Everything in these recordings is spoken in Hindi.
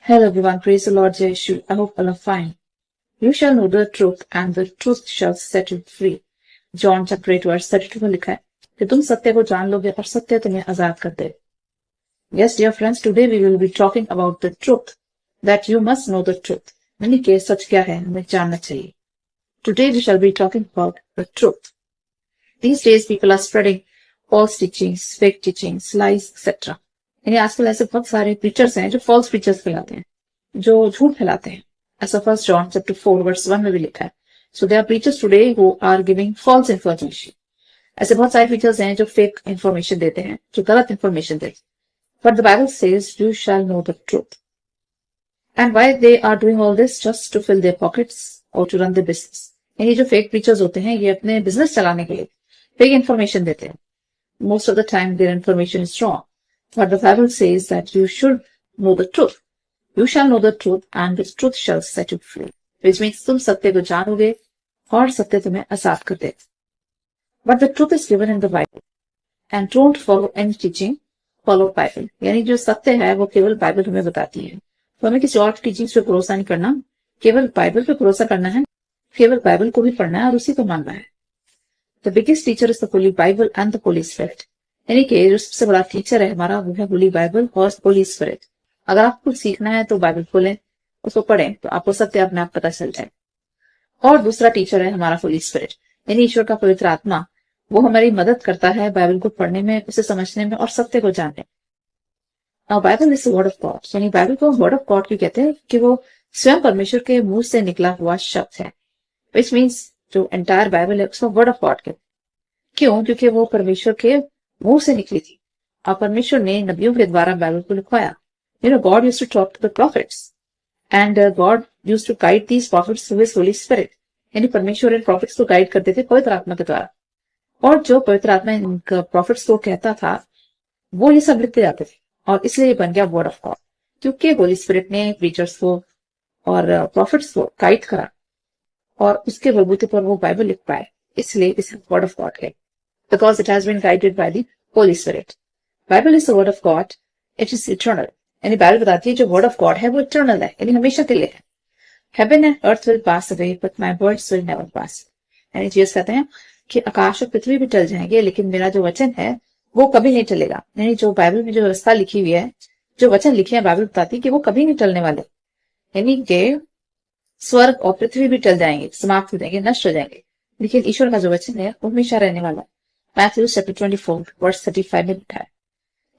Hello everyone, praise the Lord Jesus. I hope all are fine. You shall know the truth and the truth shall set you free. John chapter 8 verse 32 में लिखा है कि तुम सत्य को जान लोगे और सत्य तुम्हें आजाद कर दे. Yes, dear friends, today we will be talking about the truth, that you must know the truth. यानी कि सच क्या है हमें जानना चाहिए. Today we shall be talking about the truth. These days people are spreading false teachings, fake teachings, lies, etc. यानी आजकल ऐसे बहुत सारे प्रीचर्स हैं जो फॉल्स प्रीचर्स फैलाते हैं, जो झूठ फैलाते हैं. ऐसा फर्स्ट जॉन चैप्टर 4 वर्स 1 में भी लिखा है. So they are preachers today who are giving false information. ऐसे बहुत सारे प्रीचर्स हैं जो फेक इन्फॉर्मेशन देते हैं, जो गलत इन्फॉर्मेशन देते हैं. But the Bible says you shall know the truth. And why they are doing all this? Just to fill their pockets और टू रन द बिजनेस. यानी जो फेक प्रीचर्स होते हैं ये अपने बिजनेस चलाने के लिए फेक इन्फॉर्मेशन देते हैं. Most of the time their information is wrong. But the Bible says that you should know the truth. You shall know the truth and the truth shall set you free. Which means तुम सत्य को जानोगे और सत्य तुम्हें आजाद कर देगा. But the truth is given in the Bible. And don't follow any teaching, follow Bible. यानी जो सत्य है वो केवल बाइबल हमें बताती है. तो हमें किसी और टीचिंग्स पे भरोसा नहीं करना, केवल बाइबल पे भरोसा करना है, केवल बाइबल को भी पढ़ना है और उसी को मानना है. The biggest teacher is the Holy Bible and the Holy Spirit. यानी कि जो सबसे बड़ा टीचर है हमारा वो है होली बाइबल और होली स्पिरिट. अगर आपको सीखना है तो बाइबल खोलें, उसको पढ़ें तो आपको सत्य अपने आप पता चल जाए. और दूसरा टीचर है हमारा होली स्पिरिट, यानी ईश्वर का पवित्र आत्मा. वो हमारी मदद करता है बाइबल को पढ़ने में, उसे समझने में और सत्य को जानने में. Now Bible is the word of God. यानी बाइबल को वर्ड ऑफ गॉड क्यों कहते हैं? कि वो स्वयं परमेश्वर के मुंह से निकला हुआ शब्द है. विच मीन्स जो एंटायर बाइबल है उसको वर्ड ऑफ गॉड कहते हैं. क्यों? क्योंकि वो परमेश्वर के मुंह से निकली थी और परमेश्वर ने नबियों के द्वारा बाइबल को लिखवाया. God used to talk to the prophets and God used to guide these prophets through his Holy Spirit. यानी परमेश्वर इन प्रॉफिट्स को गाइड करते थे पवित्र आत्मा के द्वारा. और जो पवित्र आत्मा इन प्रॉफिट्स को कहता था वो ये सब लिखते जाते थे और इसलिए ये बन गया वर्ड ऑफ गॉड. क्योंकि होली स्पिरिट ने प्रीचर्स को और प्रॉफिट्स को गाइड करा और उसके बलबूते पर वो बाइबल लिख पाए, इसलिए इसे वर्ड ऑफ गॉड है. Because it has been guided by the Holy Spirit. Bible is the word of God. It is eternal. यानी बाइबल बताती है जो word of God है वो eternal है, यानी हमेशा के लिए है. Heaven and earth will pass away, but my words will never pass. यानी जीसस कहते हैं कि आकाश और पृथ्वी भी टल जाएंगे लेकिन मेरा जो वचन है वो कभी नहीं टलेगा. यानी जो बाइबल में जो व्यवस्था लिखी हुई है, जो वचन लिखे हैं, बाइबल बताती है कि वो कभी नहीं टलने वाले. यानी कि स्वर्ग और पृथ्वी भी टल जाएंगे, समाप्त हो जाएंगे, नष्ट हो जाएंगे, लेकिन ईश्वर का जो वचन है वो हमेशा रहने वाला है. Matthew chapter 24 verse 35 में लिखा है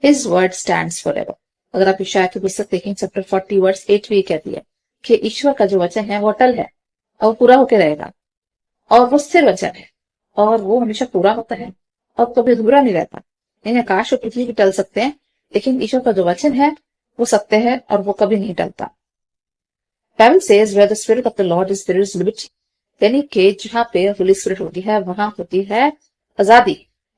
His word stands forever. अगर आप यशायाह की पुस्तक देखें चैप्टर 40 वर्स 8 भी कहती है कि ईश्वर का जो वचन है वो अटल है और वो पूरा होकर रहेगा और वो स्थिर वचन है और वो हमेशा पूरा होता है और कभी अधूरा नहीं रहता. यानी आकाश और पृथ्वी भी टल सकते हैं लेकिन ईश्वर का जो वचन है वो सत्य है और वो कभी नहीं टलता. Bible says where the spirit of the Lord is there is liberty. यानी कि जहाँ पे होली स्पिरिट होती है वहां होती है आजादी.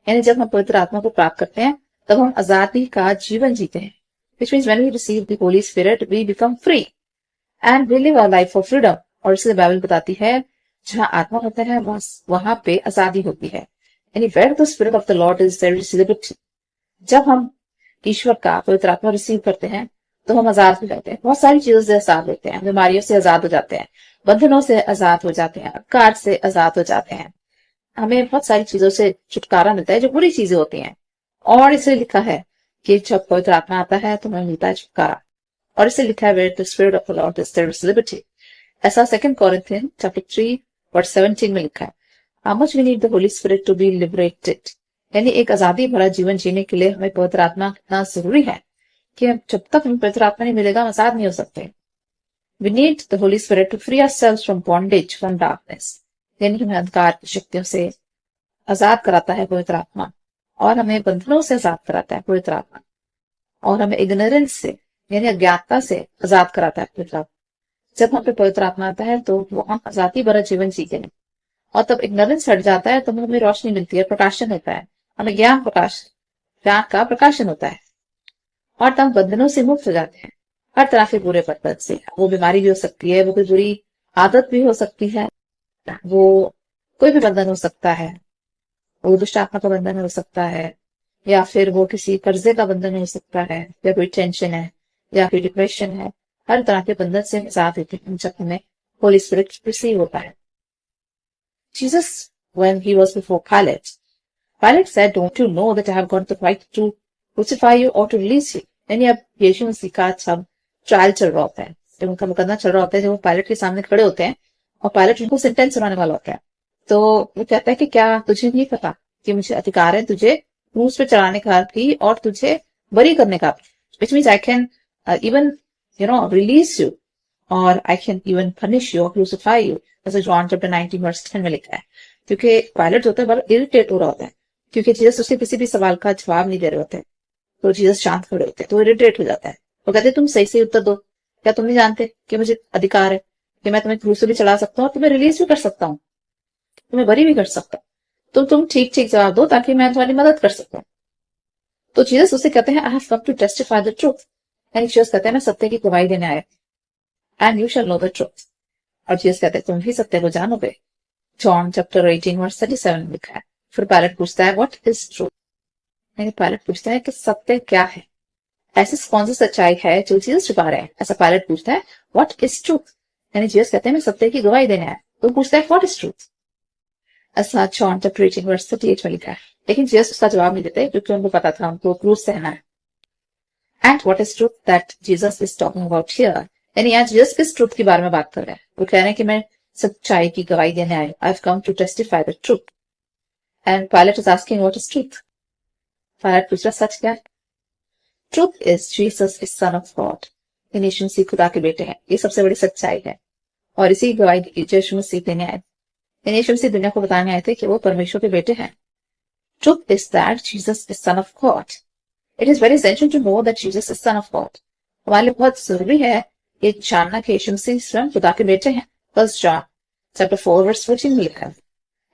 यानी जब हम पवित्र आत्मा को प्राप्त करते हैं तब हम आजादी का जीवन जीते हैं. Which means when we receive the Holy Spirit we become free and we live our life for freedom. और इसलिए बाइबल बताती है जहाँ आत्मा होता है वहां पे आजादी होती है. यानी where the spirit of the Lord is there is liberty. जब हम ईश्वर का पवित्र आत्मा रिसीव करते हैं तो हम आजाद हो जाते हैं. बहुत सारी चीजों से आजाद होते हैं, बीमारियों से आजाद हो जाते हैं, बंधनों से आजाद हो जाते हैं, कार से आजाद हो जाते हैं. हमें बहुत सारी चीजों से छुटकारा मिलता है जो बुरी चीजें होती हैं. और इसे लिखा है कि जब पवित्र आत्मा आता है तो हमें मिलता है छुटकारा. और इसे लिखा है where the spirit of the Lord is there is liberty. ऐसा 2 Corinthians chapter 3 verse 17 में लिखा है how much we need the Holy Spirit to be liberated. यानी एक आजादी भरा जीवन जीने के लिए हमें पवित्र आत्मा कितना जरूरी है कि जब तक हमें पवित्र आत्मा नहीं मिलेगा हम आजाद नहीं हो सकते. We need the Holy Spirit to free ourselves from bondage, from darkness. यानी हमें अंधकार की शक्तियों से आजाद कराता है पवित्र आत्मा और हमें बंधनों से आजाद कराता है पवित्र आत्मा और हमें इग्नोरेंस से यानी अज्ञानता से आजाद कराता है पवित्र आत्मा. जब हम पे पवित्र आत्मा आता है तो वो हम आजादी भरा जीवन जीते हैं और तब इग्नोरेंस हट जाता है तो हमें रोशनी मिलती है, प्रकाशन होता है, हमें ज्ञान का प्रकाशन होता है और तब बंधनों से मुक्त हो जाते हैं हर तरह के बुरे पत्थर से. वो बीमारी भी हो सकती है, वो कोई बुरी आदत भी हो सकती है, वो कोई भी बंधन हो सकता है, वो दुष्ट आत्मा का बंधन हो सकता है या फिर वो किसी कर्जे का बंधन हो सकता है या कोई टेंशन है या कोई डिप्रेशन है. हर तरह के बंधन से आजाद होते हैं जब हमें होली स्पिरिट रिसीव होता है। Jesus, when he was before Pilate said, "Don't you know that I have got the right to crucify you or to release you?" यानी अब यीशु मसीह का जब ट्रायल चल रहा होता है, जब उनका मुकदमा चल रहा होता है, जब वो पायलट के सामने खड़े होते हैं और पायलट उनको सेंटेंस सुनाने वाला होता है, तो वो कहता है कि क्या तुझे नहीं पता कि मुझे अधिकार है तुझे क्रूस पे चढ़ाने का भी और तुझे बरी करने का भी, which means I can even release you और I can even punish you और क्रूसिफाई यू, जैसे जॉन चैप्टर 19 वर्स 10 में लिखा है। क्योंकि पायलट जो होता है बड़ा इरिटेट हो रहा होता है, क्योंकि जीसस उसके किसी भी सवाल का जवाब नहीं दे रहे होते, तो जीसस शांत खड़े होते हैं, तो इरिटेट हो जाता है। वो कहते तुम सही से उत्तर दो, क्या तुम नहीं जानते कि मुझे अधिकार है कि मैं तुम्हें क्रूस पे भी चढ़ा सकता हूँ, तुम्हें रिलीज भी कर सकता हूँ, तुम्हें बरी भी कर सकता हूँ, तो तुम ठीक ठीक जवाब दो ताकि मैं तुम्हारी मदद कर सकूं। तो जीसस उसे कहते हैं, I have come to testify the truth, यानी जीसस कहते हैं मैं सत्य की गवाही देने आया, and you shall know the truth, और जीसस कहते हैं तुम भी सत्य को जानोगे। जॉन चैप्टर 18 वर्स 37 में लिखा है। फिर पायलट पूछता है व्हाट इज ट्रूथ, यानी पायलट पूछता है कि सत्य क्या है, ऐसी कौन सी सच्चाई है जो जीसस छुपा रहे हैं। ऐसा पायलट पूछता है व्हाट इज ट्रूथ, यानी जीसस कहते हैं मैं सत्य की गवाही देने आया, तो पूछता है व्हाट इज ट्रूथ। ऐसा जॉन चैप्टर 18 वर्स 38 में लिखा है। लेकिन जीसस उसका जवाब नहीं देते क्योंकि उनको पता था उनको क्रूस सहना है। And what is truth that Jesus is talking about here, यानी आज जीसस किस ट्रूथ के बारे में बात कर रहे हैं। वो कह रहे हैं कि मैं सच्चाई की गवाही देने आए, I have come to testify the truth. And Pilate is asking what is truth, Pilate पूछ रहा सच क्या है। Truth is Jesus is son of God, Yeshu Masih खुदा के बेटे हैं, ये सबसे बड़ी सच्चाई है, और इसी की गवाही यीशु मसीह देने आए। यीशु मसीह दुनिया को बताने आए थे कि वो परमेश्वर के बेटे हैं। Truth is that Jesus is Son of God. It is very essential to know that Jesus is Son of God. हमारे लिए बहुत जरूरी है ये जानना कि यीशु मसीह स्वयं खुदा के बेटे हैं। First John chapter 4 verse 14 में लिखा है,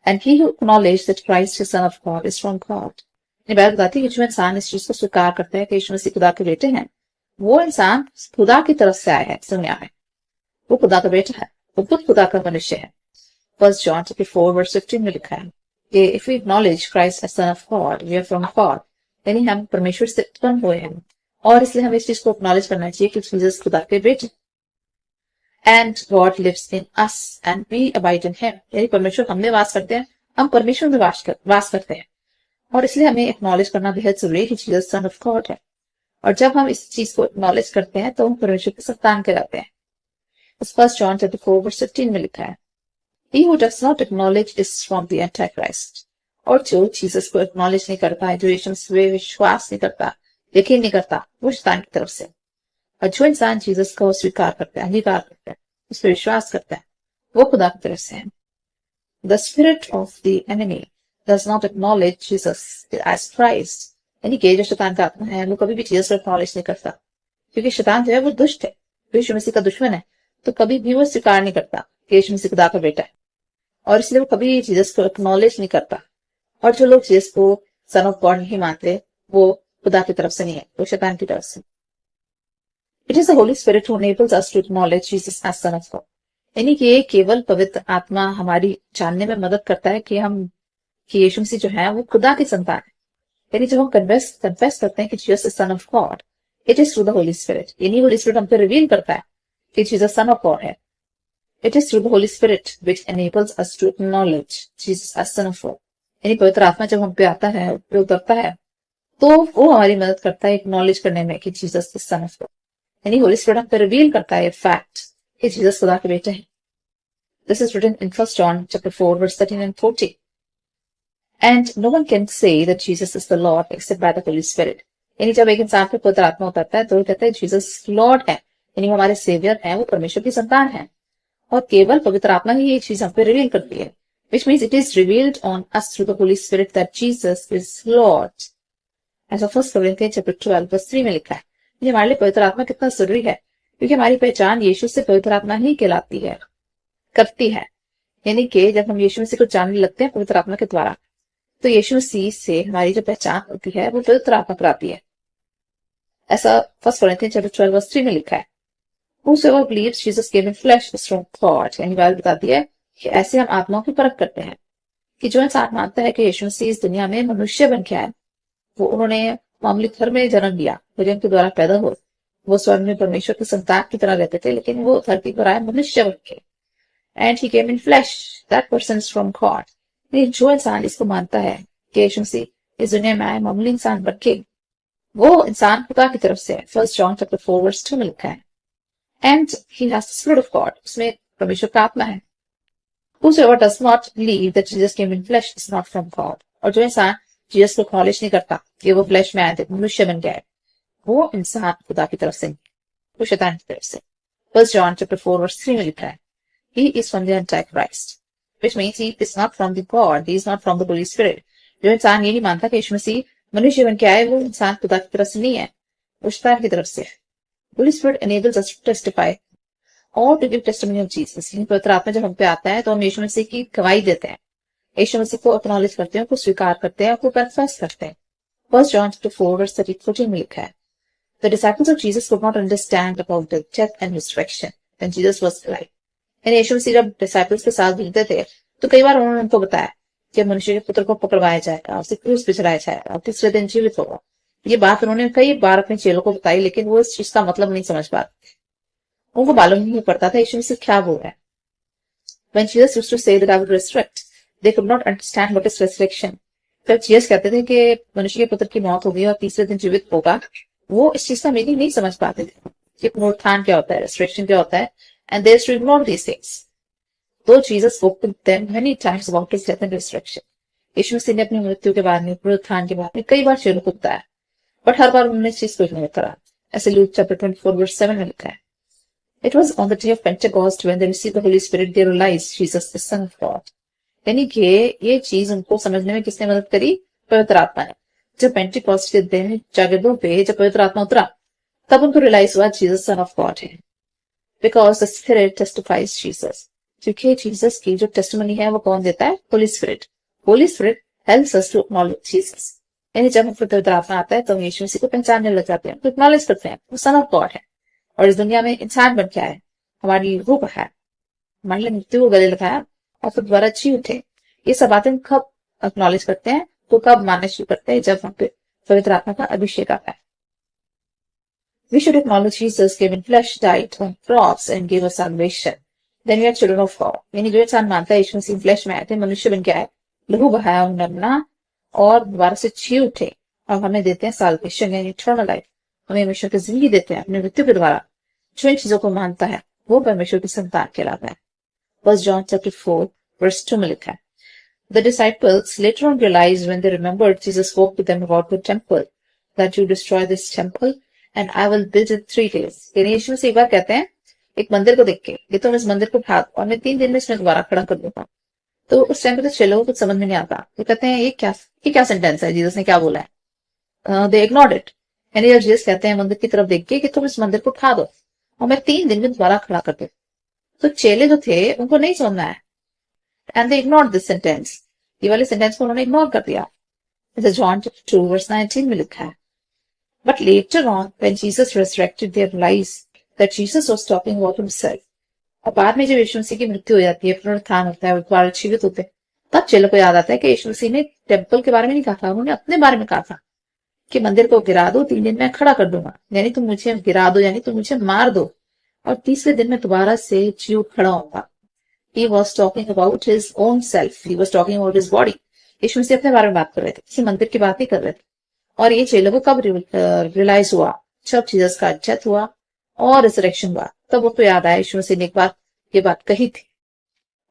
And he who acknowledges that Christ is Son of God is from God. ये बात बताती है कि जो इंसान इस चीज को स्वीकार करते हैं कि यीशु मसीह खुदा के बेटे हैं, वो इंसान खुदा की तरफ से आया है, दुनिया में वो खुदा का बेटा है, वो खुद खुदा का मनुष्य है। First John chapter 4 verse 15 में लिखा है कि if we acknowledge Christ as Son of God, we are from God, यानी हम परमेश्वर से उत्पन्न हुए हैं, और इसलिए हमें इस चीज को acknowledge करना चाहिए कि जीसस खुदा के बेटे। And God lives in us and we abide in Him, यानी परमेश्वर हम में वास करते हैं, हम परमेश्वर में वास करते हैं, और इसलिए हमें acknowledge करना बेहद जरूरी है कि जीसस Son of God है। और जब हम इस चीज को acknowledge करते हैं तो हम परमेश्वर के संतान कहलाते हैं। First John chapter 4 verse 15 में लिखा है, He who does not acknowledge is from the Antichrist. और जो जीसस को एक्नॉलेज नहीं करता है, जो यीशु मसीह में विश्वास नहीं करता, यकीन नहीं करता, वो शैतान की तरफ से। और जो इंसान जीसस को स्वीकार करता है, अंगीकार करता है, उस पर विश्वास करता है, वो खुदा की तरफ से है। The spirit of the enemy does not acknowledge Jesus as Christ. यानी कि जो शैतान का आत्मा है वो कभी भी जीसस को एक्नॉलेज नहीं करता, क्योंकि शैतान जो है वो दुष्ट है, यीशु मसीह का दुश्मन है, तो कभी भी वो स्वीकार नहीं करता कि यीशु मसीह खुदा का बेटा है, और इसलिए वो कभी जीसस को एक्नॉलेज नहीं करता। और जो लोग जीसस को सन ऑफ गॉड नहीं मानते, वो खुदा की तरफ से नहीं है, वो शैतान की तरफ से। It is the Holy spirit who enables us to acknowledge Jesus as Son of God. यानी कि ये केवल पवित्र आत्मा हमारी जानने में मदद करता है कि यीशु मसीह जो है वो खुदा की संतान है। यानी जब हम कन्फेस करते हैं कि Jesus is son of God, it is through the Holy Spirit, यानी होली स्पिरिट हम पे रिवील करता है कि जीसस सन ऑफ गॉड है। It is through the Holy Spirit which enables us to acknowledge Jesus as Son of God. यानी पवित्र आत्मा जब हम पे आता है, पे उतरता है, तो वो हमारी मदद करता है एक्नॉलेज करने में कि Jesus is son of God. यानी होली स्पिरिट हम पे रिवील करता है फैक्ट कि जीसस खुदा के बेटे हैं। This is written in 1 John chapter 4 verse 13 and 14. And no one can say that Jesus is the Lord except by the Holy Spirit. यानी जब एक इंसान पे पवित्र आत्मा उतरता है तो वो कहता है जीसस लॉर्ड है, यानी वो हमारे सेवियर है, वो परमेश्वर की संतान है, और केवल पवित्र आत्मा ही ये चीज हम पे रिवील करती है, which means it is revealed on us through the Holy Spirit that Jesus is Lord. ऐसा 1 Corinthians chapter 12 verse 3 में लिखा है। ये हमारे लिए पवित्र आत्मा कितना जरूरी है, क्योंकि हमारी पहचान यीशु से पवित्र आत्मा ही कहलाती है, करती है। यानी कि जब हम यीशु मसीह को जानने लगते हैं पवित्र आत्मा के द्वारा, तो यीशु मसीह से हमारी जो पहचान होती है वो पवित्र आत्मा कराती है। ऐसा 1 Corinthians chapter 12 verse 3 में लिखा है, Whosoever believes Jesus came in flesh is from God. यानी बात बताती है कि ऐसे हम आत्माओं की परख करते हैं कि जो इंसान मानता है कि यीशु मसीह इस दुनिया में मनुष्य बन के आए, वो उन्होंने मामूली घर में जन्म लिया, मरियम के द्वारा पैदा हुए, वो स्वर्ग में परमेश्वर की संतान की तरह रहते थे, लेकिन वो धरती पर आए मनुष्य बन के। And he came in flash, that person is from God. जो इंसान इसको मानता है कि यीशु मसीह इस दुनिया में आए मामूली इंसान बन के, वो इंसान खुदा की तरफ से है। 1 जॉन चैप्टर 4 वर्स 2 में लिखा है। And he has the spirit of God, उसमें परमेश्वर का आत्मा है। Whosoever does not believe that Jesus came in flesh is not from God। और जो इंसान जीसस को एक्नॉलेज नहीं करता कि वो फ्लैश में आए थे, मनुष्य बन गए, वो इंसान खुदा की तरफ से नहीं, वो शैतान की तरफ से। 1 John chapter 4 verse 3 में लिखा है, He is from the Antichrist, which means he is not from the God, he is not from the Holy Spirit। जो इंसान ये नहीं मानता कि यीशु मसीह मनुष्य बन के आए, वो इंसान खुदा की तरफ से नहीं है, वो शैतान की तरफ से है। Holy Spirit enables us to testify और to give testimony of Jesus. पवित्र आत्मा जब हम पे आता है तो हम यीशु मसीह की गवाही देते हैं, यीशु मसीह को एक्नॉलेज करते हैं, उसको स्वीकार करते हैं, उसको कन्फेस करते हैं। 1 John chapter 4 verse 13-14 में लिखा है, The disciples of Jesus could not understand about the death and resurrection when Jesus was alive। यानी यीशु मसीह जब डिसाइपल्स के साथ मिलते थे तो कई बार उन्होंने उनको बताया कि मनुष्य के पुत्र को पकड़वाया जाएगा, उसे क्रूस पे चढ़ाया जाएगा और तीसरे दिन जीवित होगा। ये बात उन्होंने कई बार अपने चेलों को बताई, लेकिन वो इस चीज का मतलब नहीं समझ पाते, उनको मालूम नहीं पड़ता था यीशु मसीह क्या बोल रहा है। When Jesus used to say that I will resurrect, they could not understand what is resurrection। जब जीसस कहते थे कि मनुष्य के पुत्र की मौत होगी और तीसरे दिन जीवित होगा, वो इस चीज का मीनिंग नहीं समझ पाते थे कि पुनरुत्थान क्या होता है, resurrection क्या होता है, and they used to ignore these things। Though Jesus spoke to them many times about his death and resurrection, यीशु मसीह ने अपनी मृत्यु के बारे में, पुनरुत्थान के बारे में कई बार चेलों को बताया, बट हर बार उन्होंने इस चीज को इग्नोर करा। ऐसे लूक चैप्टर 24 वर्स 7 में लिखा है, It was on the day of Pentecost when they received the Holy Spirit they realized Jesus the Son of God। यानी कि ये चीज उनको समझने में किसने मदद करी? पवित्र आत्मा ने। जब पेंटिकॉस्ट के दिन जागरणों पे जब पवित्र आत्मा उतरा, तब उनको रियलाइज हुआ जीसस सन ऑफ गॉड है। Because the spirit testifies Jesus. क्योंकि जीसस की जो टेस्टिमनी है वो कौन देता है? Holy Spirit. Holy Spirit helps us to acknowledge Jesus. यानी जब हम पवित्र आत्मा आता है तो हम यीशु मसीह को पहचानने लग जाते हैं, तो एक्नॉलेज करते हैं वो सन ऑफ गॉड है और इस दुनिया में इंसान बन के आए, हमारी रूह है, हमारे लिए मृत्यु को गले लगाया और फिर दोबारा जी उठे। ये सब बातें कब एक्नॉलेज करते हैं, तो कब मानना शुरू करते हैं? जब हम पे पवित्र आत्मा का अभिषेक आता है। We should acknowledge Jesus came in flesh, died on cross and gave us salvation। Then we are children of God। यानी जो इंसान मानता है यीशु मसीह फ्लैश में आए थे, मनुष्य बन के आए, लहू बहाया उन्होंने अपना और दोबारा से जी उठे और हमें देते हैं साल्वेशन यानी इटर्नल लाइफ। हमें परमेश्वर की जिंदगी देते हैं अपनी मृत्यु के द्वारा। जो इन चीजों को मानता है वो परमेश्वर की संतान कहलाता है। 1 John chapter 4 verse 2 में लिखा है, The disciples later on realized when they remembered Jesus spoke to them about the temple that you destroy this temple and I will build it 3 days। यानी यीशु मसीह एक बार कहते हैं एक मंदिर को देख के, ये तुम इस मंदिर को ढा और मैं 3 दिन में इसमें दोबारा खड़ा कर दूंगा। तो उस टाइम पे तो चलो कुछ समझ में नहीं आता, वो कहते हैं ये क्या सेंटेंस है, जीसस ने क्या बोला है? दे इग्नोर्ड इट। यानी जब जीसस कहते हैं मंदिर की तरफ देख के कि तुम इस मंदिर को उठा दो और मैं 3 दिन में दोबारा खड़ा कर दूं, तो चेले जो थे उनको नहीं समझना है, and they ignored this sentence. ये वाले सेंटेंस को उन्होंने इग्नोर कर दिया। जैसे जॉन चैप्टर 2 वर्स 19 में लिखा है, but later on when Jesus resurrected they realised that Jesus was talking about himself. और बाद में जब यीशु मसीह की मृत्यु हो जाती है, पुनरुत्थान होता है, वो दोबारा जीवित होते हैं, तब चेलों को याद आता है कि यीशु मसीह ने टेम्पल के बारे में नहीं कहा था, उन्होंने अपने बारे में कहा था कि मंदिर को गिरा दो, 3 दिन में खड़ा कर दूंगा। यानी तुम मुझे गिरा दो, यानी तुम मुझे मार दो और तीसरे दिन में दोबारा से जी उठ खड़ा होगा। He was talking about his own self. He was talking about his body। यीशु मसीह अपने बारे में बात कर रहे थे, किसी मंदिर की बात नहीं कर रहे थे। और ये चेलों को कब रियलाइज हुआ? जब जीसस का डेथ हुआ और रिजरेक्शन हुआ, तब उनको याद आया यीशु मसीह ने एक बार ये बात कही थी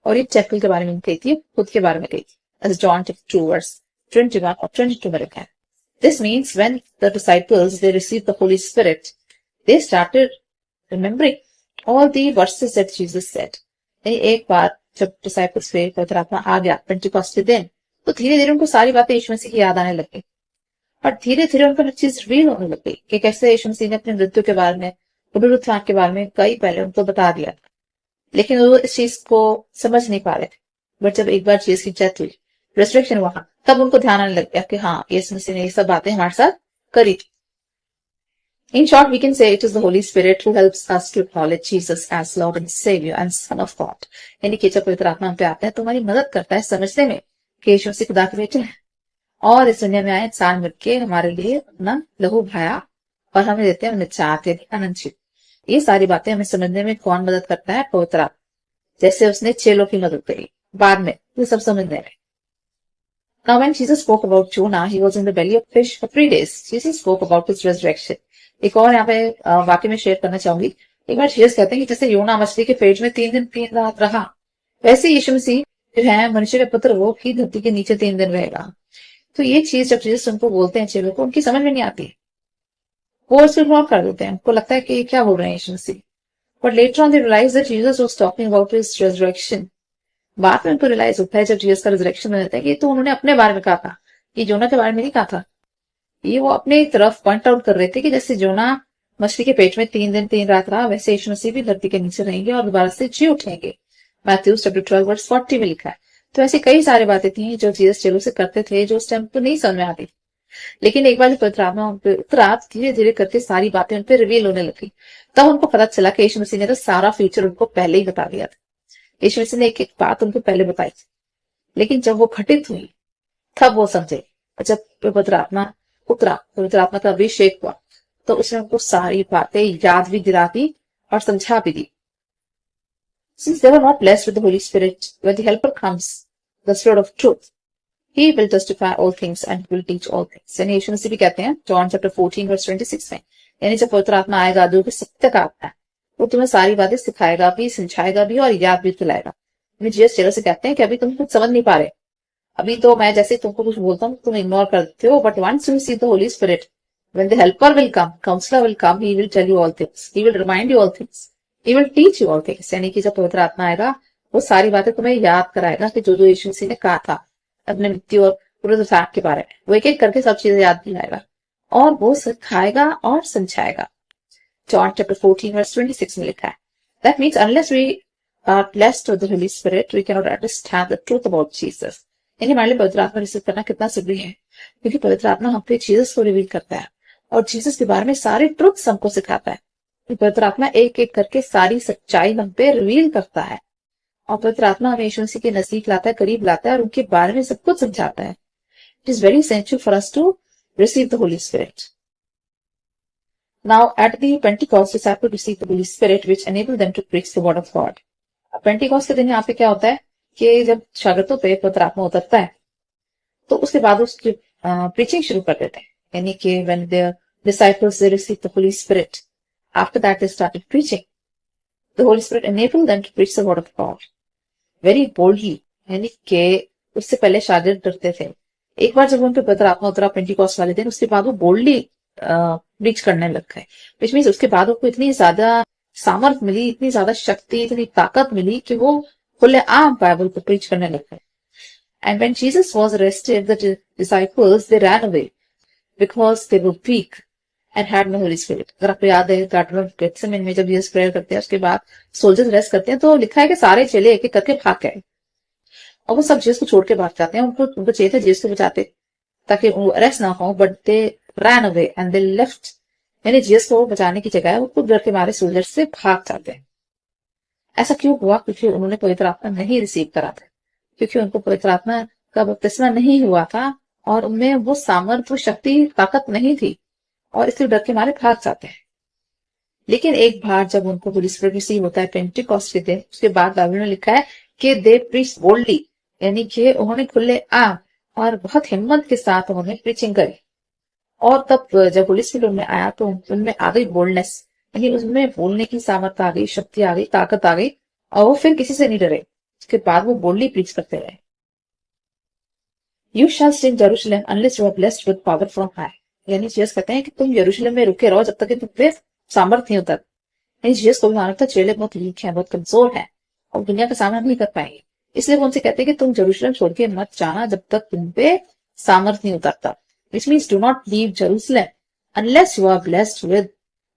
और ये टेम्पल के बारे में कही थी, खुद के बारे में कही थी। As John chapter 2 verse 21 और 22 में लिखा है, This means when the disciples they received the Holy Spirit, they started remembering all the verses that Jesus said। एक बार जब डिसाइपल्स पे पवित्र आत्मा आ गया पेंटिकॉस्ट के दिन, तो धीरे धीरे उनको सारी बातें यीशु मसीह की याद आने लग गई और धीरे धीरे उनको हर चीज रिवील होने लग गई कि कैसे यीशु मसीह ने अपनी मृत्यु के बारे में, पुनरुत्थान के बारे में कई पहले उनको बता दिया, लेकिन वो इस चीज को समझ नहीं पा रहे थे। बट जब एक बार चीज की डेथ हुई, रेजरेक्शन हुआ, तब उनको ध्यान आने लग गया कि हाँ, यीशु मसीह ने ये सब बातें हमारे साथ करी थी। In short, we can say it is the Holy Spirit who helps us to acknowledge Jesus as Lord and Savior and Son of God। यानी कि जब पवित्र आत्मा हम पे आता है तो हमारी मदद करता है समझने में कि यीशु मसीह खुदा के बेटे हैं और इस दुनिया में आए इंसान बन के हमारे लिए अपना लहू बहाया और हमें देते हैं निजात यानी आनंद। ये सारी बातें हमें समझने में कौन मदद करता है? पवित्र आत्मा। जैसे उसने चेलों की मदद करी बाद में, ये सब समझने में। Now when Jesus spoke about Jonah, he was in the belly of fish for 3 days. Jesus spoke about his resurrection. एक और यहाँ पे वाक्य में शेयर करना चाहूंगी। एक बार जीसस कहते हैं कि जैसे योना मछली के पेट में 3 दिन 3 रात रहा, वैसे यीशु मसीह जो है मनुष्य के पुत्र वो भी धरती के नीचे 3 दिन रहेगा। तो ये चीज जब जीसस उनको बोलते हैं चेलों को, उनकी समझ में नहीं आती, वो उसको इग्नोर कर देते हैं। उनको लगता है कि क्या बोल रहे हैं Yeshu Masih. But later on they realise that Jesus was talking about his resurrection. बाद में उनको रियलाइज होता है जब जीसस का रिजरेक्शन होता है कि तो उन्होंने अपने बारे में कहा था, ये जोना के बारे में नहीं कहा था। ये वो अपने तरफ पॉइंट आउट कर रहे थे कि जैसे जोना मछली के पेट में 3 दिन 3 रात रहा, वैसे यीशु मसीह भी धरती के नीचे रहेंगे और दोबारा से जी उठेंगे। मैथ्यू चैप्टर 12 वर्स 40 में लिखा है। तो ऐसी कई सारी बातें थी जो जीसस चेलों से करते थे, जो उस टाइम तो नहीं समझ में आती। लेकिन एक बार पवित्र आत्मा उन पे उतरा, धीरे धीरे करके सारी बातें उन पे रिवील होने लगी। तब उनको पता चला कि यीशु मसीह ने तो सारा फ्यूचर उनको पहले ही बता दिया था। यीशु मसीह ने एक एक बात उनको पहले बताई थी, लेकिन जब वो घटित हुई तब वो समझे। जब पवित्र आत्मा उतरा, पवित्र आत्मा का अभिषेक हुआ, तो उसने उनको सारी बातें याद भी दिला दी और समझा भी दी। Since they were not blessed with the Holy Spirit, when the Helper comes, the Spirit of Truth, He will testify all things and will teach all things. यानी यीशु मसीह भी कहते हैं जॉन चैप्टर 14 वर्स 26 में, यानी जब पवित्र आत्मा आएगा जो कि सत्य का आत्मा है, वो तुम्हें सारी बातें सिखाएगा भी, समझाएगा भी और याद भी दिलाएगा। जीसस चेलों से कहते हैं कि अभी तुम कुछ समझ नहीं पा रहे, अभी तो मैं जैसे तुमको कुछ बोलता हूँ तुम इग्नोर कर देते हो, but once you see the Holy Spirit, when the helper will come, counsellor will come, he will tell you all things, he will remind you all things, he will teach you all things. यानी कि जब पवित्र आत्मा आएगा वो सारी बातें तुम्हें याद कराएगा कि जो जो यीशु मसीह ने कहा था अपने मृत्यु और पुनरुत्थान के बारे में, वो एक एक करके सब चीजें याद दिलाएगा और वो सिखाएगा और समझाएगा। जॉन चैप्टर 14 वर्स 26 में लिखा है, that means unless we are blessed with the Holy Spirit, we cannot understand the truth about Jesus. यानी हमारे लिए पवित्र आत्मा रिसीव करना कितना जरूरी है, क्योंकि पवित्र आत्मा हम पे जीसस को रिवील करता है और जीसस के बारे में सारे ट्रुथ्स हमको सिखाता है। पवित्र आत्मा एक एक करके सारी सच्चाई हम पे रिवील करता है और पवित्र आत्मा हमें यीशु मसीह के नजदीक लाता है, करीब लाता है और उनके बारे में सब कुछ समझाता है। It is very essential for us to receive the Holy Spirit. Now at the Pentecost, disciples received the Holy Spirit, which enabled them to preach the word of God. Pentecost के दिन यहाँ पे क्या होता है कि जब शागिर्दों पे पवित्र आत्मा उतरता है तो उसके बाद उसकी प्रीचिंग शुरू कर देते हैं। यानी कि when the disciples received the Holy Spirit, after that they started preaching. The Holy Spirit enabled them to preach the word of God very boldly. यानी कि उससे पहले शागिर्द डरते थे। एक बार जब उन पे पवित्र आत्मा उतरा पेंटिकॉस्ट वाले दिन, उसके बाद वो बोल्डली प्रीच करने लग गए। विच मीन्स उसके बाद उनको इतनी ज्यादा सामर्थ मिली, इतनी ज्यादा शक्ति, इतनी ताकत मिली कि वो खुले आम बाइबल को प्रीच करने लग गए। And when Jesus was arrested, the disciples they ran away because they were weak and had no Holy Spirit. अगर आपको याद है गार्डन ऑफ गेथसेमनी में जब जीसस प्रेयर करते हैं उसके बाद सोल्जर्स अरेस्ट करते हैं, तो लिखा है कि सारे चेले एक एक करके भाग गए और वो सब जीसस को छोड़ के भाग जाते हैं। उनको चाहिए था जीसस को बचाते ताकि वो अरेस्ट ना हो, but they ran away and they left. यानी जीसस को बचाने की जगह वो खुद डर के मारे सोल्जर से भाग जाते हैं। ऐसा क्यों हुआ? क्योंकि उन्होंने पवित्र आत्मा नहीं रिसीव करा था, क्योंकि उनको पवित्र आत्मा का बपतिस्मा नहीं हुआ था और उनमें वो सामर्थ, वो शक्ति, ताकत नहीं थी और इसलिए डर के मारे भाग जाते हैं। लेकिन एक बार जब उनको होली स्पिरिट रिसीव होता है पेंटिकॉस्ट के दिन, उसके बाद बाइबल में लिखा है कि दे प्रीच बोल्डली, यानी कि उन्होंने खुले आम और बहुत हिम्मत के साथ उन्होंने प्रीचिंग करी। और तब जब होली स्पिरिट उनमें आया तो उनमें आ गई बोल्डनेस, यानी उसमें बोलने की सामर्थ आ गई, शक्ति आ गई, ताकत आ गई और वो फिर किसी से नहीं डरे। उसके बाद वो बोल्डली प्रीच करते रहे। You shall stay in Jerusalem unless you are blessed with power from high. यानी जीसस कहते हैं कि तुम यरूशलेम में रुके रहो जब तक कि तुम पे सामर्थ नहीं उतर। यानी जीसस को भी मालूम था चेले बहुत वीक हैं, बहुत कमजोर हैं और दुनिया का सामना नहीं कर पाएंगे, इसलिए वो उनसे कहते हैं कि तुम जेरूशलेम छोड़ के मत जाना जब तक तुम पे सामर्थ नहीं उतरता। Which means do not leave Jerusalem unless you are blessed with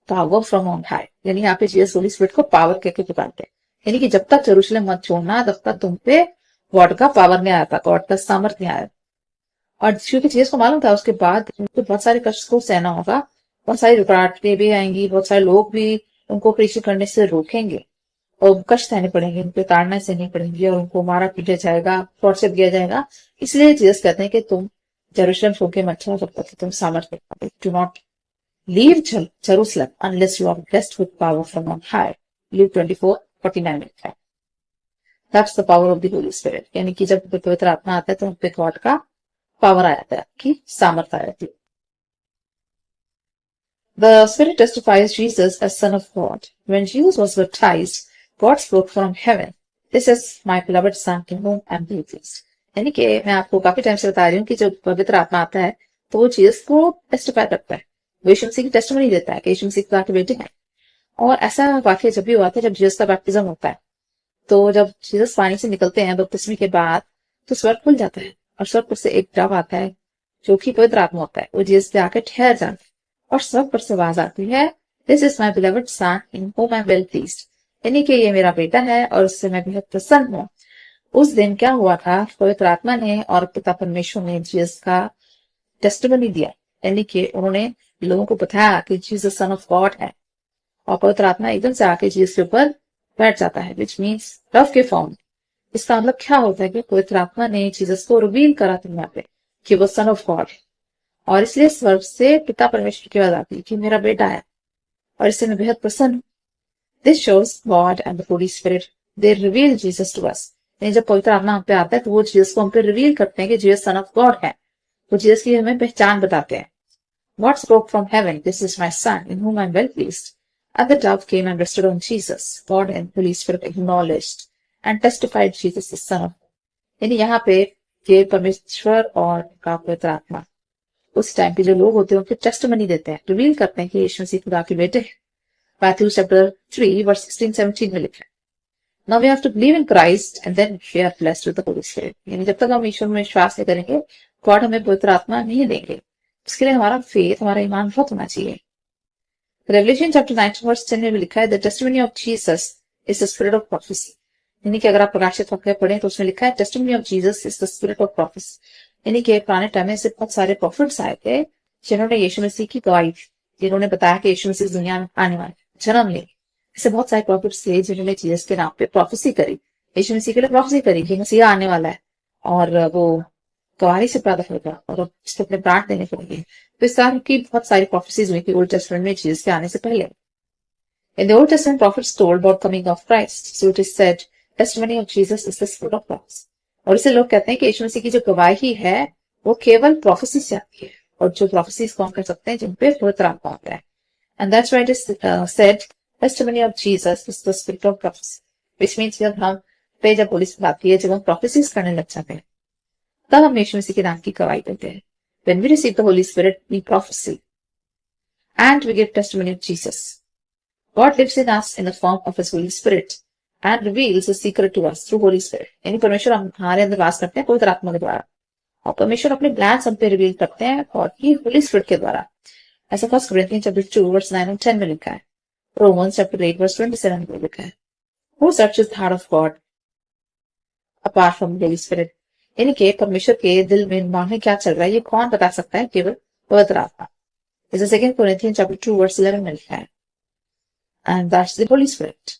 power from on high. यानी यहाँ पे जीसस होली स्पिरिट को पावर कहके पुकारते हैं। यानी कि जब तक जेरूशलेम मत छोड़ना तब तक तुम पे गॉड का पावर नहीं आया था, गॉड का सामर्थ नहीं आया। और क्योंकि जीसस को मालूम था उसके बाद उनको बहुत सारे कष्ट को सहना होगा, बहुत सारी रुकावटें भी आएंगी, बहुत सारे लोग भी उनको प्रीच करने से रोकेंगे और कष्ट सहने पड़ेंगे, उनको ताड़ना सहनी पड़ेंगी और उनको मारा पीटा जाएगा, टॉर्चर दिया जाएगा। इसलिए जीसस कहते हैं कि तुम जेरूशलेम छोड़ के मत जाओ जब तक तुम सामर्थ नहीं पाओगे। Do not leave Jerusalem unless you are blessed with power from on high. Luke 24:49 लिखा है। That's the power of the Holy Spirit, यानी कि जब पवित्र आत्मा आता है तो हम पे गॉड का पावर आ जाता है, आपकी सामर्थ आ जाती है। The Spirit testifies Jesus as Son of God. When Jesus was baptized, God spoke from heaven. This is my beloved Son in whom I am well pleased. यानी कि मैं आपको काफी टाइम से बता रही हूँ कि जब पवित्र आत्मा आता है तो वो जीसस को टेस्टिफाई करता है, वो यीशु मसीह की टेस्टिमनी देता है कि यीशु मसीह के बेटे हैं। और ऐसा वाकई जब भी हुआ था, जब जीसस का बैप्टिज्म होता है तो जब जीसस पानी से निकलते हैं बपतिस्मे के बाद, तो स्वर्ग खुल जाता है और स्वर्ग से एक डव आता है जो कि पवित्र आत्मा होता है, वो जीसस पे आकर ठहर जाता है और स्वर्ग पर से आवाज आती है, this is my beloved son in whom I am well pleased, यानी कि ये मेरा बेटा है और उससे मैं बेहद प्रसन्न हूँ। उस दिन क्या हुआ था, पवित्र आत्मा ने और पिता परमेश्वर ने जीसस का टेस्टिमनी दिया, यानी कि उन्होंने लोगों को बताया कि जीसस सन ऑफ गॉड है। और पवित्र आत्मा एकदम से आके जीसस के ऊपर बैठ जाता है, विच मीन्स लव के फॉर्म। इसका मतलब क्या होता है कि पवित्र आत्मा ने जीसस को रिवील करा दुनिया पे कि वो सन ऑफ गॉड है, और इसलिए स्वर्ग से पिता परमेश्वर की आवाज आती है कि मेरा बेटा है और इससे मैं बेहद प्रसन्न हूं। This shows God and the Holy Spirit they reveal Jesus to us. जब पवित्र आत्मा हम पे आता है तो वो जीसस को हम पे रिवील करते हैं कि जीसस सन ऑफ गॉड है, वो जीसस की हमें पहचान बताते हैं। God spoke from heaven, this is my son in whom I am well pleased. And the dove came and rested on Jesus. God and Holy Spirit acknowledged and testified Jesus is son of God. यानी यहाँ पे ये परमेश्वर और का पवित्र आत्मा उस टाइम पे जो लोग होते हैं उनके टेस्टिमनी देते हैं, रिवील करते हैं कि यीशु मसीह खुदा के बेटे हैं। मैथ्यू चैप्टर 3 वर्स 16-17 में लिखा है, Now we have to believe in Christ and then we are blessed with the Holy Spirit. यानी जब तक हम ईश्वर में विश्वास नहीं करेंगे, गॉड हमें पवित्र आत्मा नहीं देंगे। इसके लिए हमारा फेथ, हमारा ईमान बहुत होना चाहिए। रेवलेशन चैप्टर 19 वर्स 10 में लिखा है, the testimony of Jesus is the spirit of prophecy. यानी कि अगर आप प्रकाशित वाक्य पढ़ें तो उसमें लिखा है testimony of Jesus is the spirit of prophecy. यानी कि पुराने टाइम में से बहुत सारे प्रॉफिट्स आए थे जिन्होंने यीशु मसीह की गवाही दी, जिन्होंने बताया कि यीशु मसीह दुनिया में आने वाले, जन्म लेंगे। ऐसे बहुत सारे प्रॉफिट्स थे जिन्होंने जीसस के नाम पे प्रोफेसी करी, यीशु मसीह के लिए प्रोफेसी करी कि मसीहा आने वाला है और वो गवाही से पैदा होगा और उसको अपने प्राण देने पड़ेंगे। तो इस तरह की बहुत सारी प्रोफेसीज हुई थी ओल्ड टेस्टामेंट में जीसस के आने से पहले। In the Old Testament, prophets told about coming of Christ, so it is said, testimony of Jesus is the spirit of prophecy. और इसे लोग कहते हैं कि यीशु मसीह की जो गवाही है वो केवल प्रोफेसी से आती है, और जो प्रोफेसीज कौन कर सकते हैं, जिन पे पवित्र आत्मा होता है। And that's why it is said, testimony of Jesus is the spirit of prophecy, which means जब हम पे जब होली स्पिरिट आती है, जब हम प्रोफेसीज करने लग जाते हैं, तब हम यीशु मसीह के नाम की गवाही देते हैं। When we receive the Holy Spirit, we prophesy and we give testimony of Jesus. God lives in us in the form of His Holy Spirit and reveals His secret to us through Holy Spirit. यानी परमेश्वर हमारे अंदर वास करते हैं पवित्र आत्मा के द्वारा, और परमेश्वर अपने प्लान्स हम पे रिवील करते हैं और ये होली स्पिरिट के द्वारा। ऐसा 1 Corinthians chapter 2 verse 9 and 10 में लिखा है। Romans chapter 8 verse 27 में लिखा है, Who searches the heart of God apart from the Holy Spirit? यानी कि परमेश्वर के दिल में दिमाग में क्या चल रहा है, ये कौन बता सकता है, केवल पवित्र आत्मा। जैसे 2 Corinthians chapter 2 verse 11 में लिखा है, And that's the Holy Spirit.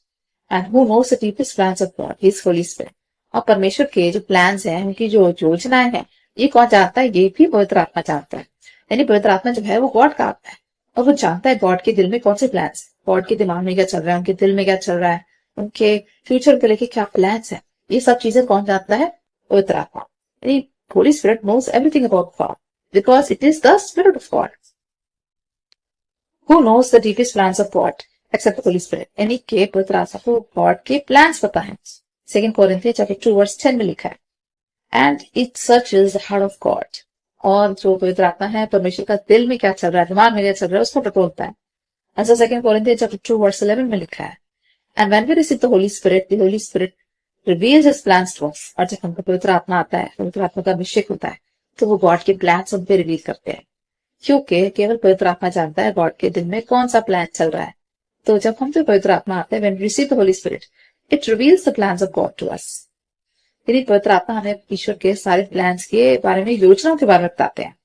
And who knows the deepest plans of God? He is Holy Spirit. और परमेश्वर के जो प्लान्स हैं, उनकी जो योजनाएं हैं, ये कौन जानता है? ये भी पवित्र आत्मा जानता है। यानी पवित्र आत्मा जो है वो गॉड का आत्मा है और वो जानता है गॉड के दिल में कौन से प्लान्स, गॉड के दिमाग में क्या चल रहा है, उनके दिल में क्या चल रहा है, उनके फ्यूचर को लेके क्या प्लान्स है, ये सब चीजें कौन जानता है? पवित्र आत्मा। यानी Holy Spirit knows everything about God because it is the Spirit of God. Who knows the deepest plans of God except the Holy Spirit? यानी के पवित्र आत्मा को गॉड के प्लान्स पता है। 2 Corinthians chapter 2 verse 10 में लिखा है, And it searches the heart of God. और जो पवित्र आत्मा है, परमेश्वर का दिल में क्या चल रहा है, दिमाग में क्या चल रहा है, उसको टटोलता है। ऐसा 2 Corinthians chapter 2 verse 11 में लिखा है, And when we receive the Holy Spirit reveals His plans to us. और जब हमको पवित्र आत्मा आता है, पवित्र आत्मा का अभिषेक होता है, तो वो गॉड के प्लान्स हम पे रिवील करते हैं, क्योंकि केवल पवित्र आत्मा जानता है गॉड के दिल में कौन सा प्लान चल रहा है। तो जब हम पे पवित्र आत्मा आता है, when we receive the Holy Spirit, it reveals the plans of God to us. यानी पवित्र आत्मा हमें ईश्वर के सारे प्लान्स के बारे में, योजनाओं के बारे में बताते हैं।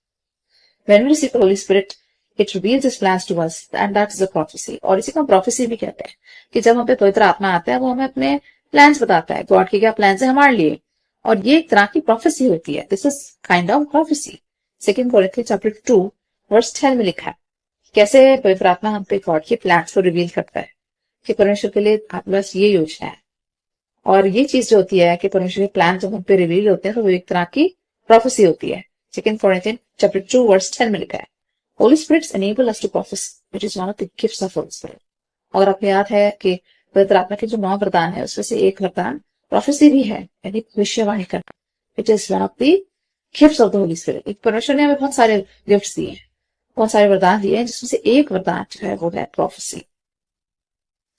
When we receive the Holy Spirit, it reveals His plans to us, and that is a prophecy. और इसी को हम prophecy भी कहते हैं कि जब हम पे पवित्र आत्मा आता है, वो हमें अपने प्लान्स बताता है, गॉड के क्या प्लान्स है हमारे लिए, और ये एक तरह की प्रोफेसी होती है। This is kind of prophecy. 2 Corinthians chapter 2 verse 10 में लिखा है, कैसे पवित्र आत्मा हम पे गॉड के प्लान्स को रिवील करता है कि परमेश्वर के लिए आपके पास ये योजना है। और ये चीज जो होती है कि परमेश्वर के प्लान जब हम पे रिवील होते हैं तो वो एक तरह की प्रोफेसी होती है। सेकंड कोरिन्थियंस चैप्टर 2 वर्स 10 में लिखा है, Holy Spirit enable us to prophecy which is one of the gifts of Holy Spirit. और आपको याद है कि पवित्र आत्मा के जो 9 वरदान है उसमें से एक वरदान प्रोफेसी भी है, यानी भविष्यवाणी करना। It is one of the gifts of the Holy spirit. परमेश्वर ने हमें बहुत सारे गिफ्ट्स दिए हैं, बहुत सारे वरदान दिए हैं, जिसमें से एक वरदान जो है वो है prophecy.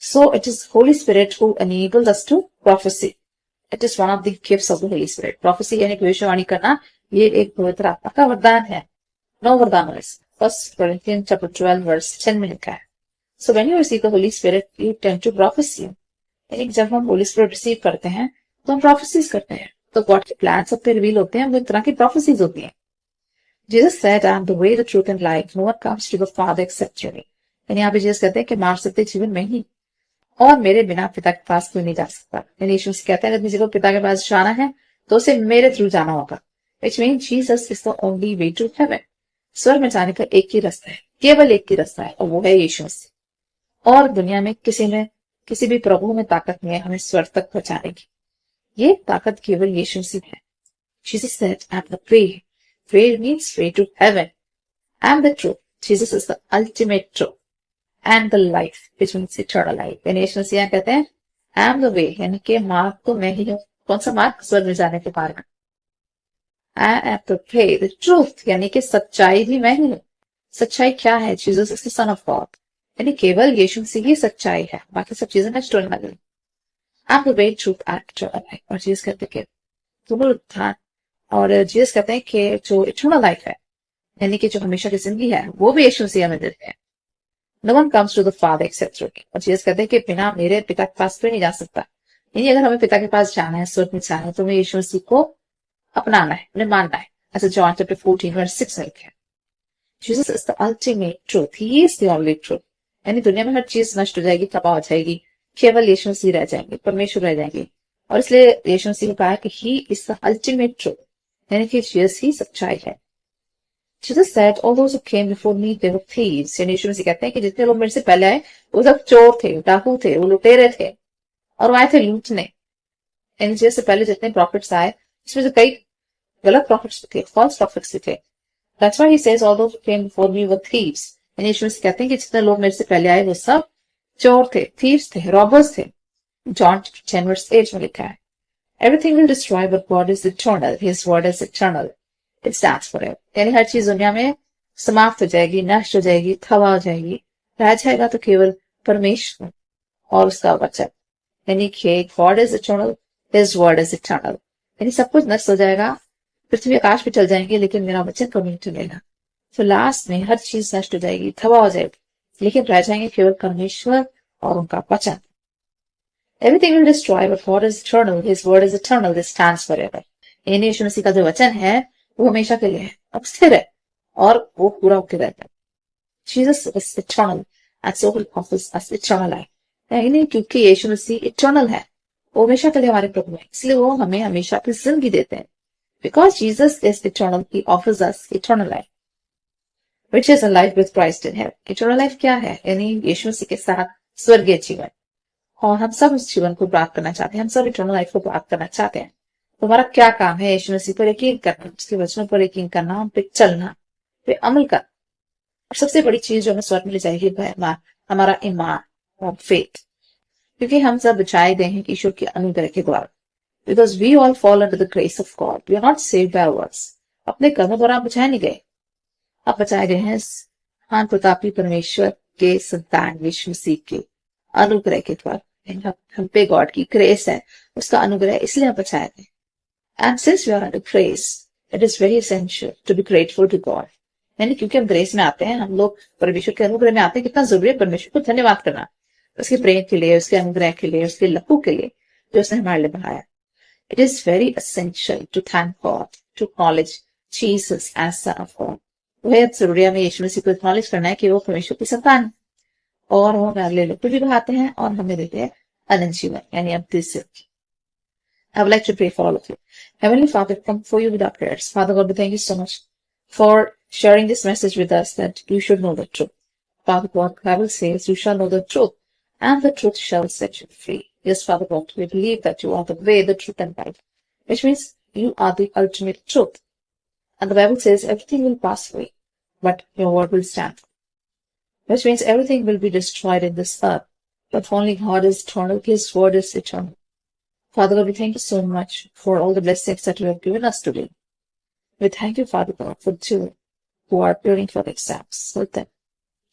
So it is Holy Spirit who enables us to prophesy. It is one of the gifts of the Holy Spirit. Prophecy यानी भविष्यवाणी करना, ये एक पवित्र आत्मा का वरदान है। 9 वरदान है। 1 Corinthians chapter 12 verse 10 में लिखा है। So when you receive the Holy Spirit, you tend to prophesy. यानी जब हम Holy Spirit receive करते हैं तो हम prophecies करते हैं। तो God के plans सब पे रिवील होते हैं, वो एक तरह की prophecies होती हैं। Jesus said, I am the way, the truth and life. No one comes to the Father except through me. यानी यहाँ पे जीसस कहते हैं कि मार सकते जीवन में ही और मेरे बिना पिता के पास कोई नहीं जा सकता। यानी यीशु मसीह कहते हैं अगर किसी को पिता के पास जाना है तो उसे मेरे थ्रू जाना होगा। Which means Jesus is the only way to heaven. स्वर्ग में जाने का एक ही रास्ता है, केवल एक ही रास्ता है, और वो है यीशु मसीह। और दुनिया में किसी भी प्रभु में ताकत नहीं है हमें स्वर्ग तक पहुंचाने की। ये ताकत केवल यीशु मसीह है। Jesus said, I am the way. Way means way to heaven. I am the truth. Jesus is the ultimate truth. And the life, which means eternal life. यानी यीशु मसीह कहते हैं I am the way, यानी कि मार्ग तो मैं ही हूँ। कौन सा मार्ग? स्वर्ग में जाने के बारे में। I am the way, the truth, यानी कि सच्चाई भी मैं ही हूँ। सच्चाई क्या है? Jesus is the Son of God. यानी केवल यीशु मसीह ही सच्चाई है, बाकी सब चीजें नष्ट होने वाली। I am the way, truth and eternal life. और जीसस कहते हैं कि पुनरुत्थान, और जीसस कहते हैं कि जो इटर्नल लाइफ है, यानी कि जो हमेशा की जिंदगी है, वो भी यीशु मसीह हमें देते हैं। No one comes to the Father except through me. और जीसस कहते हैं कि बिना मेरे पिता के पास कोई नहीं जा सकता। यानी अगर हमें पिता के पास जाना है, स्वर्ग में जाना है, तो हमें यीशु मसीह को अपनाना है, उन्हें मानना है। ऐसे जॉन चैप्टर 14 वर्स 6 में लिखा है, Jesus is the ultimate truth. He is the only truth. यानी दुनिया में हर चीज नष्ट हो जाएगी, तबाह हो जाएगी, केवल यीशु मसीह रह जाएंगे, परमेश्वर रह जाएंगे। और इसलिए यीशु मसीह ने कहा कि He is the ultimate truth, यानी कि जीसस ही सच्चाई है। Jesus said, all those who came before me, they were thieves. यानी यीशु मसीह कहते हैं कि जितने लोग मेरे से पहले आए वो सब चोर थे, डाकू थे, वो लुटेरे थे, और वो आए थे लूटने। यानी जीसस से पहले जितने प्रॉफिट्स आए, इसमें से कई गलत प्रॉफिट्स थे, फॉल्स प्रॉफिट्स भी थे। That's why he says all those who came before me were thieves. यानी यीशु मसीह कहते हैं कि जितने लोग मेरे से पहले आए वो सब चोर थे, thieves थे, robbers थे। John 10 verse 8 में लिखा है, Everything will destroy, but God is eternal. His word is eternal. It stands forever. यानी हर चीज दुनिया में समाप्त हो जाएगी, नष्ट हो जाएगी, तबाह हो जाएगी, रह जाएगा तो केवल परमेश्वर और उसका वचन। यानी कि God is eternal, His word is eternal. यानी सब कुछ नष्ट हो जाएगा, पृथ्वी आकाश भी चल जाएंगे, लेकिन मेरा वचन कभी नहीं चलेगा। तो लास्ट में हर चीज नष्ट हो जाएगी, तबाह हो जाएगी, लेकिन रह जाएंगे केवल परमेश्वर और उनका वचन। Everything will destroy, but God is eternal. His word is eternal. This stands forever. यानी यीशु मसीह का जो वचन है वो हमेशा के लिए है, अब स्थिर है और वो पूरा होकर रहता है। Jesus is eternal and so will offers us eternal life. यानी क्योंकि यीशु मसीह इटर्नल है, वो हमेशा के लिए हमारे प्रभु है, इसलिए वो हमें हमेशा की जिंदगी देते हैं। Because Jesus is eternal, He offers us eternal life, which is a life with Christ in heaven. Eternal life क्या है? यानी यीशु मसीह के साथ स्वर्गीय जीवन। और हम सब उस जीवन को प्राप्त करना चाहते हैं, हम सब इटर्नल लाइफ को प्राप्त करना चाहते हैं। तो हमारा क्या काम है? यीशु मसीह पर यकीन करना, उसके वचनों पर यकीन करना, उन पे चलना, पे अमल करना। और सबसे बड़ी चीज जो हमें स्वर्ग में ले जाएगी वह है हमारा ईमान और फेथ, क्योंकि हम सब बचाए गए हैं ईश्वर के अनुग्रह के द्वारा। Because we all fall under the grace of God, we are not saved by works. अपने कर्मों द्वारा आप बचाए नहीं गए, आप बचाए गए हैं महान प्रतापी परमेश्वर के संतान यीशु मसीह के अनुग्रह के द्वारा। हम पे गॉड की ग्रेस है, उसका अनुग्रह, इसलिए हम बचाए गए। And since we are under grace, it is very essential to be grateful to God. यानी क्योंकि हम ग्रेस में आते हैं, हम लोग परमेश्वर के अनुग्रह में आते हैं, कितना जरूरी है परमेश्वर को धन्यवाद करना, उसके प्रेम के लिए, उसके अनुग्रह के लिए, उसके लहू के लिए जो उसने हमारे लिए बनाया। It is very essential to thank God, to acknowledge Jesus as son of God. वह जरूरी है हमें यीशु मसीह को एक्नॉलेज करना है कि वो परमेश्वर की संतान है, और वो हमारे लिए लहू भी बहाते हैं और हमें देते हैं अनंत जीवन, यानी अब this. I would like to pray for all of you. Heavenly Father, come before you with our prayers. Father God, we thank you so much for sharing this message with us that you should know the truth. Father God, the Bible says, you shall know the truth, and the truth shall set you free. Yes, Father God, we believe that you are the way, the truth, and life, which means you are the ultimate truth. And the Bible says everything will pass away, but your word will stand. Which means everything will be destroyed in this earth, but only God is eternal, His word is eternal. Father God, we thank you so much for all the blessings that you have given us today. We thank you, Father God, for the children who are preparing for the exams. Help them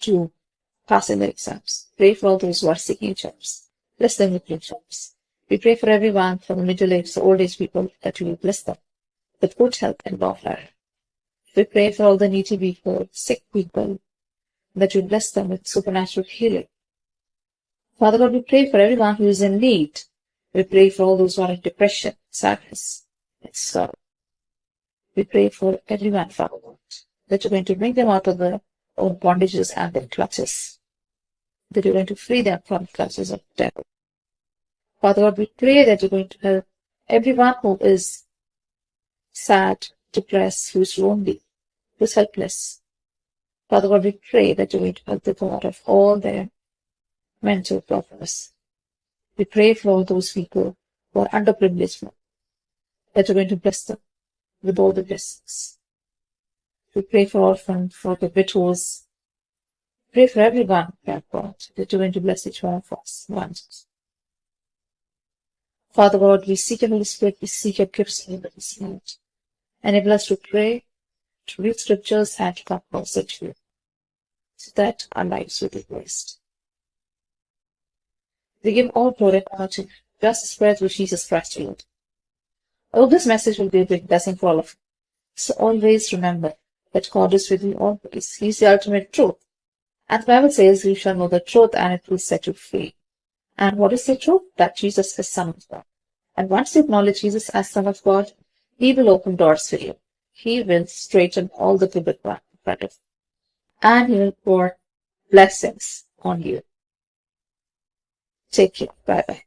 to pass in their exams. Pray for all those who are seeking jobs. Bless them with new jobs. We pray for everyone from the middle age to old age people that you will bless them with good health and long life. We pray for all the needy people, sick people, that you bless them with supernatural healing. Father God, we pray for everyone who is in need. We pray for all those who are in depression, sadness, and sorrow. We pray for everyone, Father God, that you're going to bring them out of their own bondages and their clutches, that you're going to free them from the clutches of the devil. Father God, we pray that you're going to help everyone who is sad, depressed, who's lonely, who's helpless. Father God, we pray that you're going to help them out of all their mental problems. We pray for all those people who are underprivileged, that you're going to bless them with all the blessings. We pray for orphans, for the widows. Pray for everyone, God, that you're going to bless each one of us. Father God, we seek your Holy Spirit, we seek your gifts in this night. Enable us to pray, to read scriptures, and to come closer to you, so that our lives will be blessed. We give all glory and honor to just as prayer through Jesus Christ, Lord. I hope this message will be a big blessing for all of you. So always remember that God is with you always. He is the ultimate truth. And the Bible says you shall know the truth and it will set you free. And what is the truth? That Jesus is Son of God. And once you acknowledge Jesus as Son of God, He will open doors for you. He will straighten all the crooked path in front of you. And He will pour blessings on you. Take care. Bye-bye.